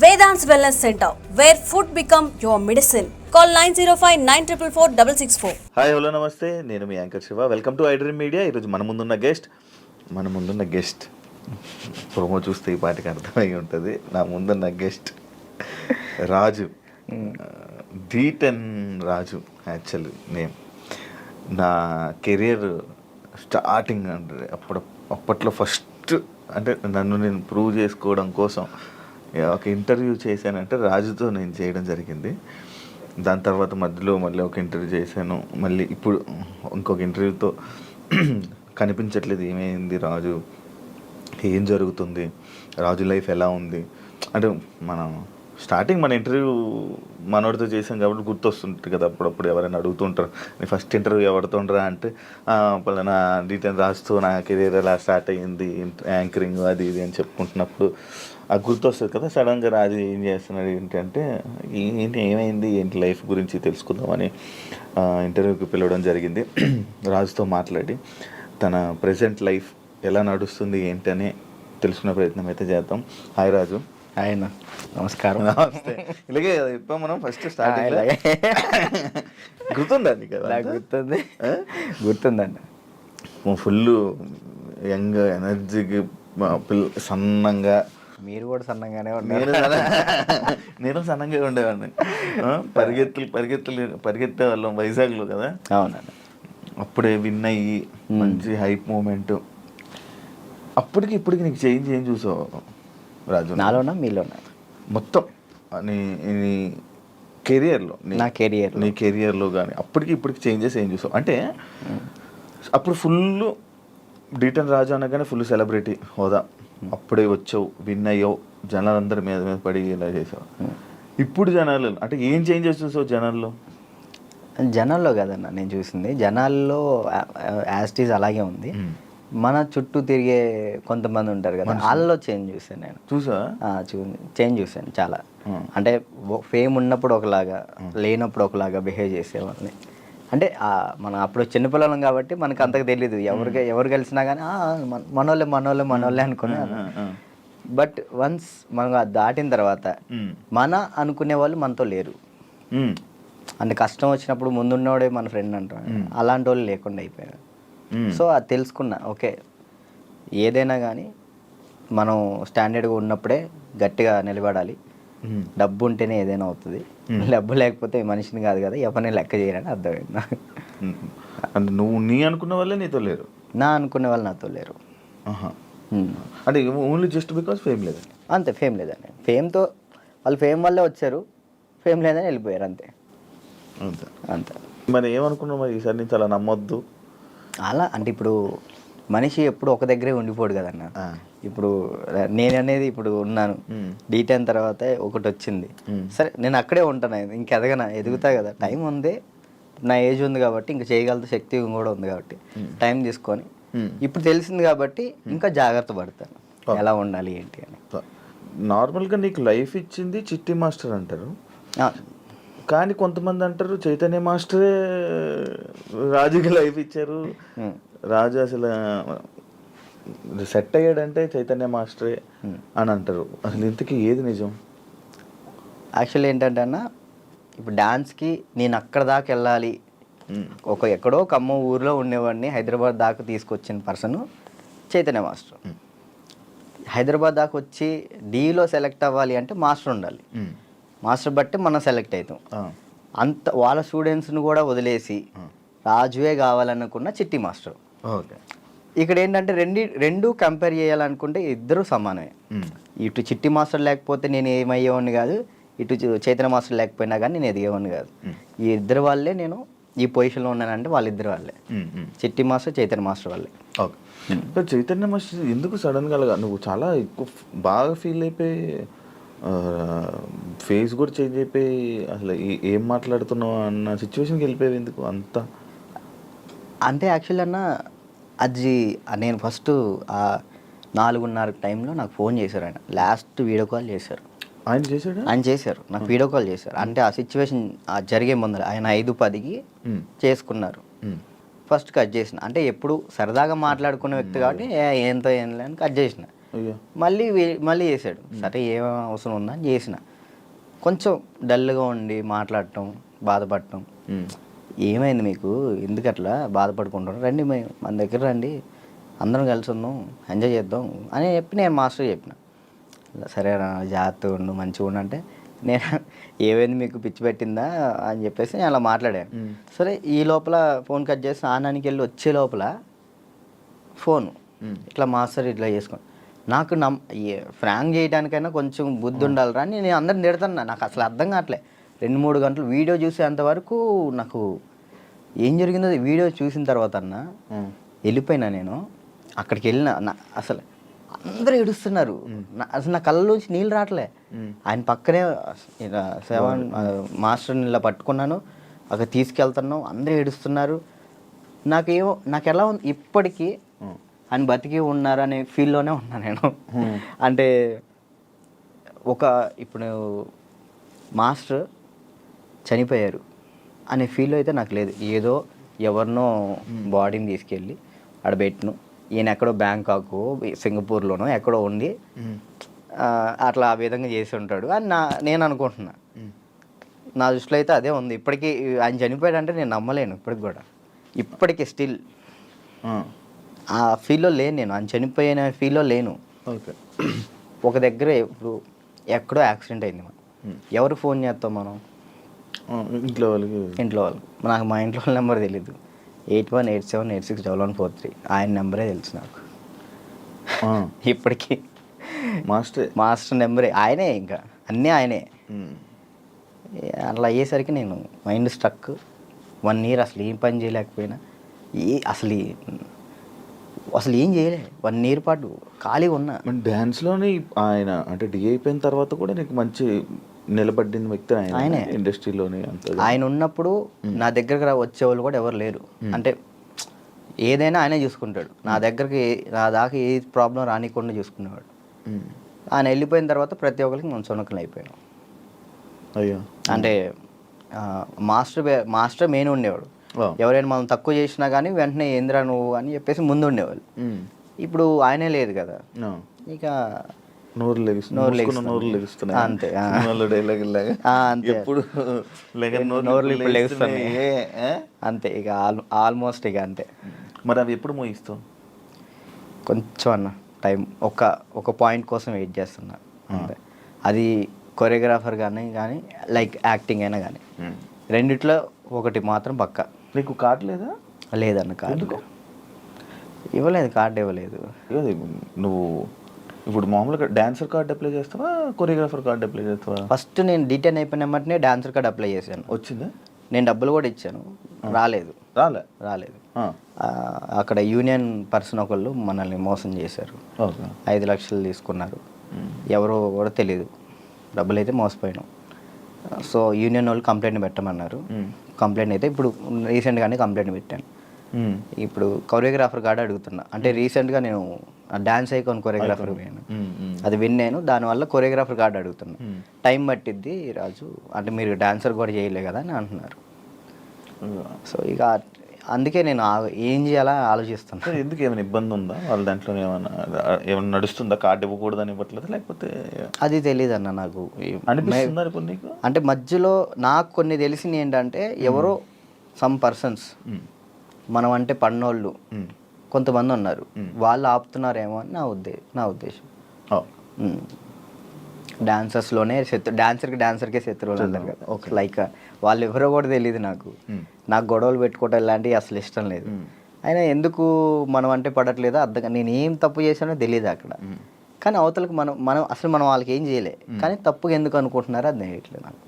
Vedant's Wellness Center, where food become your medicine. Call 905-944-664. Hi hello నమస్తే, నేను మీ anchor Siva. Welcome to iDream media. ఈరోజు మన ముందున్న గెస్ట్ ప్రోమో చూస్తే ఈ పాటికి అర్థమై ఉంటుంది. నా ముందున్న గెస్ట్ రాజు, D10 రాజు యాక్చువల్లీ నేమ్. నా కెరియర్ స్టార్టింగ్ అంటే అప్పట్లో ఫస్ట్ అంటే నన్ను నేను ప్రూవ్ చేసుకోవడం కోసం ఒక ఇంటర్వ్యూ చేశానంటే రాజుతో నేను చేయడం జరిగింది. దాని తర్వాత మధ్యలో మళ్ళీ ఒక ఇంటర్వ్యూ చేశాను. మళ్ళీ ఇప్పుడు ఇంకొక ఇంటర్వ్యూతో కనిపించట్లేదు, ఏమైంది రాజు, ఏం జరుగుతుంది, రాజు లైఫ్ ఎలా ఉంది అంటే మనం స్టార్టింగ్ మన ఇంటర్వ్యూ మనోడితో చేసాం కాబట్టి గుర్తొస్తుంటుంది కదా. అప్పుడప్పుడు ఎవరైనా అడుగుతుంటారు, నీ ఫస్ట్ ఇంటర్వ్యూ ఎవరితోండ్రా అంటే పలానా D10 రాజుతో నా కెరీర్ ఎలా స్టార్ట్ అయ్యింది, యాంకరింగ్ అది ఇది అని చెప్పుకుంటున్నప్పుడు అది గుర్తొస్తుంది కదా. సడన్గా రాజు ఏం చేస్తున్నాడు ఏంటంటే ఏమైంది ఏంటి లైఫ్ గురించి తెలుసుకుందామని ఇంటర్వ్యూకి పిలవడం జరిగింది. రాజుతో మాట్లాడి తన ప్రజెంట్ లైఫ్ ఎలా నడుస్తుంది ఏంటని తెలుసుకునే ప్రయత్నం అయితే చేద్దాం. హాయ్ రాజు. ఆయన నమస్కారం. నమస్తే. ఇలాగే ఇప్పుడు మనం ఫస్ట్ స్టార్ట్ గుర్తుందండి కదా. గుర్తుందండి. ఫుల్ యంగ్ ఎనర్జీకి సన్నంగా. మీరు కూడా సన్నంగానే నేను సన్నంగా ఉండేవాడిని. పరిగెత్తే వాళ్ళం వైజాగ్లో కదా. అవునండి. అప్పుడే విన్ అయ్యి మంచి హైప్ మూమెంట్. అప్పటికి ఇప్పటికి నీకు చేంజ్ ఏం చూసావు రాజు? నాలోనా మీలోనా? మొత్తం నీ కెరియర్లో, నీ కెరియర్లో కానీ అప్పటికి ఇప్పటికి చేంజెస్ ఏం చూసావు? అంటే అప్పుడు ఫుల్ D10 రాజు అనగానే ఫుల్ సెలబ్రిటీ హోదా, అప్పుడే వచ్చావు, విన్ అయ్యావు, జనాలందరి మీద పడి ఇలా చేసావు. ఇప్పుడు జనాలు అంటే ఏం చేంజెస్ చూసావు జనాల్లో కదన్నా నేను చూసింది, జనాల్లో యాస్టీస్ అలాగే ఉంది. మన చుట్టూ తిరిగే కొంతమంది ఉంటారు కదా, వాళ్ళలో చేంజ్ చూసాను నేను. చేంజ్ చూసాను చాలా. అంటే ఫేమ్ ఉన్నప్పుడు ఒకలాగా, లేనప్పుడు ఒకలాగా బిహేవ్ చేసేవాళ్ళని. అంటే మనం అప్పుడు చిన్నపిల్లలం కాబట్టి మనకు అంతకు తెలీదు, ఎవరు కలిసినా కానీ మనోళ్ళే అనుకున్నాను. బట్ వన్స్ మనం దాటిన తర్వాత మన అనుకునే వాళ్ళు మనతో లేరు. అంటే కష్టం వచ్చినప్పుడు ముందున్నవాడే మన ఫ్రెండ్ అంటారు, అలాంటి వాళ్ళు లేకుండా అయిపోయారు. సో అది తెలుసుకున్నా, ఓకే ఏదైనా కానీ మనం స్టాండర్డ్గా ఉన్నప్పుడే గట్టిగా నిలబడాలి. డబ్బు ఉంటేనే ఏదైనా అవుతుంది, డబ్బు లేకపోతే మనిషిని కాదు కదా, ఎవరిని లెక్క చేయరని అర్థమైంది నాకు. అంటే నువ్వు అనుకున్న వాళ్ళే నీతో లేరు, నా అనుకునే వాళ్ళు నాతో లేరు. అంటే ఓన్లీ జస్ట్ బికాస్ ఫేమ్ లేదు, అంతే. ఫేమ్ లేదని, ఫేమ్తో వాళ్ళు ఫేమ్ వల్లే వచ్చారు, ఫేమ్ లేదని వెళ్ళిపోయారు, అంతే అంతే. మరి ఏమనుకున్నావు మరి ఈసారి నుంచి అలా నమ్మొద్దు అలా? అంటే ఇప్పుడు మనిషి ఎప్పుడు ఒక దగ్గరే ఉండిపోడు కదన్న. ఇప్పుడు నేను అనేది ఇప్పుడు ఉన్నాను, D10 తర్వాత ఒకటి వచ్చింది, సరే నేను అక్కడే ఉంటాను, ఇంక ఎదుగుతా కదా, టైం ఉంది, నా ఏజ్ ఉంది కాబట్టి ఇంకా చేయగలిగే శక్తి కూడా ఉంది కాబట్టి టైం తీసుకొని ఇప్పుడు తెలిసింది కాబట్టి ఇంకా జాగ్రత్త పడతాను ఎలా ఉండాలి ఏంటి అని. నార్మల్గా నీకు లైఫ్ ఇచ్చింది చిట్టి మాస్టర్ అంటారు, కానీ కొంతమంది అంటారు చైతన్య మాస్టరే రాజుకి లైఫ్ ఇచ్చారు, రాజు అసలు సెట్ అయ్యాడంటే చైతన్య మాస్టరే అని అంటారు. అసలు ఇంతకీ ఏది నిజం? యాక్చువల్లీ ఏంటంటే అన్న, ఇప్పుడు డాన్స్కి నేను అక్కడ దాకా వెళ్ళాలి, ఎక్కడో కమ్మ ఊరిలో ఉండేవాడిని హైదరాబాద్ దాకా తీసుకొచ్చిన పర్సన్ చైతన్య మాస్టర్. హైదరాబాద్ దాకా వచ్చి డీలో సెలెక్ట్ అవ్వాలి అంటే మాస్టర్ ఉండాలి, మాస్టర్ బట్టి మనం సెలెక్ట్ అవుతాం. అంత వాళ్ళ స్టూడెంట్స్ని కూడా వదిలేసి రాజువే కావాలనుకున్న చిట్టి మాస్టర్. ఇక్కడ ఏంటంటే రెండు కంపేర్ చేయాలనుకుంటే ఇద్దరు సమానమే. ఇటు చిట్టి మాస్టర్ లేకపోతే నేను ఏమయ్యేవాడిని కాదు, ఇటు చైతన్య మాస్టర్ లేకపోయినా కానీ నేను ఎదిగేవాడిని కాదు. ఈ ఇద్దరు వాళ్ళే నేను ఈ పొజిషన్లో ఉన్నానంటే వాళ్ళిద్దరు వాళ్ళే, చిట్టి మాస్టర్ చైతన్య మాస్టర్ వాళ్ళే. చైతన్య మాస్టర్ ఎందుకు సడన్గా నువ్వు చాలా ఎక్కువ బాగా ఫీల్ అయిపోయి ఫేస్ కూడా చేంజ్ అయిపోయి అసలు ఏం మాట్లాడుతున్నావు అన్న సిచ్యువేషన్కి వెళ్ళిపోయావు ఎందుకు అంతా? అంటే యాక్చువల్లీ అన్న, అది నేను ఫస్ట్ 4:30 టైంలో నాకు ఫోన్ చేశారు ఆయన, లాస్ట్ వీడియో కాల్ చేశారు. ఆయన చేశారు నాకు వీడియో కాల్ చేశారు. అంటే ఆ సిచ్యువేషన్ జరిగే ముందర ఆయన 5:10కి చేసుకున్నారు. ఫస్ట్ కట్ చేసిన, అంటే ఎప్పుడు సరదాగా మాట్లాడుకున్న వ్యక్తి కాబట్టి ఏంతో ఏం లేని కట్ చేసిన. అయ్యో మళ్ళీ చేశాడు. సరే ఏం అవసరం ఉందా అని చేసిన. కొంచెం డల్గా ఉండి మాట్లాడటం, బాధపడటం. ఏమైంది మీకు, ఎందుకు అట్లా బాధపడుకుంటారు, రండి మన దగ్గర రండి, అందరం కలిసి ఉందాం, ఎంజాయ్ చేద్దాం అని చెప్పి నేను మాస్టర్ చెప్పిన. సరే జాగ్రత్తగా ఉండు, మంచిగా ఉండు అంటే, నేను ఏమైంది మీకు పిచ్చి పెట్టిందా అని చెప్పేసి నేను అలా మాట్లాడాను. సరే ఈ లోపల ఫోన్ కట్ చేసి స్నానానికి వెళ్ళి వచ్చే లోపల ఫోను ఇట్లా మాస్టర్ ఇట్లా చేసుకోండి. నాకు ఫ్రాంక్ చేయడానికైనా కొంచెం బుద్ధి ఉండాలిరా అని నేను అందరిని తిడతాను. నాకు అసలు అర్థం కావట్లే. 2-3 గంటలు వీడియో చూసేంతవరకు నాకు ఏం జరిగిందో వీడియో చూసిన తర్వాత వెళ్ళిపోయినా. నేను అక్కడికి వెళ్ళిన అసలు అందరూ ఏడుస్తున్నారు. అసలు నా కళ్ళలోంచి నీళ్ళు రావట్లే. ఆయన పక్కనే మాస్టర్ని ఇలా పట్టుకున్నాను, అక్కడ తీసుకెళ్తున్నాం, అందరూ ఏడుస్తున్నారు. నాకు ఎలా ఉంది ఇప్పటికీ ఆయన బతికి ఉన్నారు అనే ఫీల్లోనే ఉన్నా నేను. అంటే ఇప్పుడు మాస్టర్ చనిపోయారు అనే ఫీల్ అయితే నాకు లేదు. ఏదో ఎవరినో బాడీని తీసుకెళ్ళి ఆడ పెట్టిను, ఈయన ఎక్కడో బ్యాంకాక్ సింగపూర్లోనో ఎక్కడో ఉండి అట్లా ఆ విధంగా చేసి ఉంటాడు అని నేను అనుకుంటున్నా. నా దృష్టిలో అయితే అదే ఉంది. ఇప్పటికీ ఆయన చనిపోయాడంటే నేను నమ్మలేను ఇప్పటికి కూడా. ఇప్పటికీ స్టిల్ ఆ ఫీల్లో లేను నేను. ఆయన చనిపోయిన ఫీల్లో లేను. ఓకే. ఒక దగ్గర ఇప్పుడు ఎక్కడో యాక్సిడెంట్ అయింది, ఎవరు ఫోన్ చేస్తాం మనం? ఇంట్లో వాళ్ళు. నాకు మా ఇంట్లో వాళ్ళ నెంబర్ తెలీదు. 8187861143 ఆయన నెంబరే తెలుసు నాకు ఇప్పటికీ. మాస్టర్ నెంబరే ఆయనే, ఇంకా అన్నీ ఆయనే. అట్లా అయ్యేసరికి నేను మైండ్ స్ట్రక్. 1 year అసలు ఏం పని చేయలేకపోయినా, అసలు ఏం చేయలే. 1 year పాటు ఖాళీగా ఉన్నా. డ్యాన్స్లోనే ఆయన అంటే డి అయిపోయిన తర్వాత కూడా నీకు మంచి నిలబడిన వ్యక్తి ఆయనే ఇండస్ట్రీలోనే. ఆయన ఉన్నప్పుడు నా దగ్గరకు వచ్చేవాళ్ళు కూడా ఎవరు లేరు. అంటే ఏదైనా ఆయనే చూసుకుంటాడు. నా దాకా ఏ ప్రాబ్లం రానికుండా చూసుకునేవాడు. ఆయన వెళ్ళిపోయిన తర్వాత ప్రతి ఒక్కరికి మనం చునకలు అయిపోయాం. అయ్యో. అంటే మాస్టర్ మెయిన్ ఉండేవాడు. ఎవరైనా మనం తక్కువ చేసినా కానీ వెంటనే ఏంద్రా నువ్వు అని చెప్పేసి ముందు ఉండేవాళ్ళు. ఇప్పుడు ఆయనే లేదు కదా, ఇక నోరు లెగుస్తున్నాయి అంతే. అంతే ఇక ఆల్మోస్ట్ ఇక అంతే. మరి అవి ఎప్పుడు మోయిస్తావు? కొంచెం అన్న టైం, ఒక పాయింట్ కోసం వెయిట్ చేస్తున్నా అంతే. అది కొరియోగ్రాఫర్ కానీ లైక్ యాక్టింగ్ అయినా కానీ రెండిట్లో ఒకటి మాత్రం పక్కా. నీకు కార్డు లేదా? లేదన్న కార్డు ఇవ్వలేదు. కార్డు ఇవ్వలేదు. నువ్వు ఇప్పుడు మామూలుగా డాన్సర్ కార్డు అప్లై చేస్తావా, కొరియోగ్రాఫర్ కార్డు అప్లై చేస్తావా? ఫస్ట్ నేను డీటెయిన్ అయిపోయిన వెంటనే డాన్సర్ కార్డు అప్లై చేశాను. వచ్చిందా? నేను డబ్బులు కూడా ఇచ్చాను, రాలేదు. అక్కడ యూనియన్ పర్సన్ ఒకళ్ళు మనల్ని మోసం చేశారు. 5 లక్షలు తీసుకున్నారు. ఎవరో కూడా తెలియదు. డబ్బులు అయితే మోసపోయాను. సో యూనియన్ వాళ్ళు కంప్లైంట్ పెట్టమన్నారు. కంప్లైంట్ అయితే ఇప్పుడు రీసెంట్గానే కంప్లైంట్ పెట్టాను. ఇప్పుడు కొరియోగ్రాఫర్ కార్డు అడుగుతున్నా. అంటే రీసెంట్గా నేను డాన్స్ ఐకాన్ కొరియోగ్రాఫర్ పోయాను, అది విన్నాను. దానివల్ల కొరియోగ్రాఫర్ కార్డు అడుగుతున్నా. టైం పట్టిద్ది రాజు, అంటే మీరు డాన్సర్ కూడా చేయలే కదా అని అంటున్నారు. సో ఇక అందుకే నేను ఏం చేయాలా ఆలోచిస్తాను. ఎందుకు ఏమైనా ఇబ్బంది ఉందా వాళ్ళ దాంట్లో? ఏమైనా నడుస్తుందా? కార్డు ఇవ్వకూడదని ఇవ్వట్లేదు లేకపోతే? అది తెలియదు అన్న నాకు. అనిపిస్తుంది. అంటే మధ్యలో నాకు కొన్ని తెలిసింది ఏంటంటే, ఎవరో సమ్ పర్సన్స్ మనం అంటే పన్నోళ్ళు కొంతమంది ఉన్నారు, వాళ్ళు ఆపుతున్నారేమో అని నా ఉద్దేశం. డాన్సర్స్లోనే డాన్సర్కే శత్రువులు అంటారు కదా, లైక్ వాళ్ళు ఎవరో కూడా తెలియదు నాకు. గొడవలు పెట్టుకోవటం ఇలాంటివి అసలు ఇష్టం లేదు. అయినా ఎందుకు మనం అంటే పడట్లేదో అర్థం. నేను ఏం తప్పు చేశానో తెలియదు అక్కడ. కానీ అవతలకు మనం అసలు వాళ్ళకి ఏం చేయలే, కానీ తప్పుగా ఎందుకు అనుకుంటున్నారో అది తెలియట్లేదు నాకు.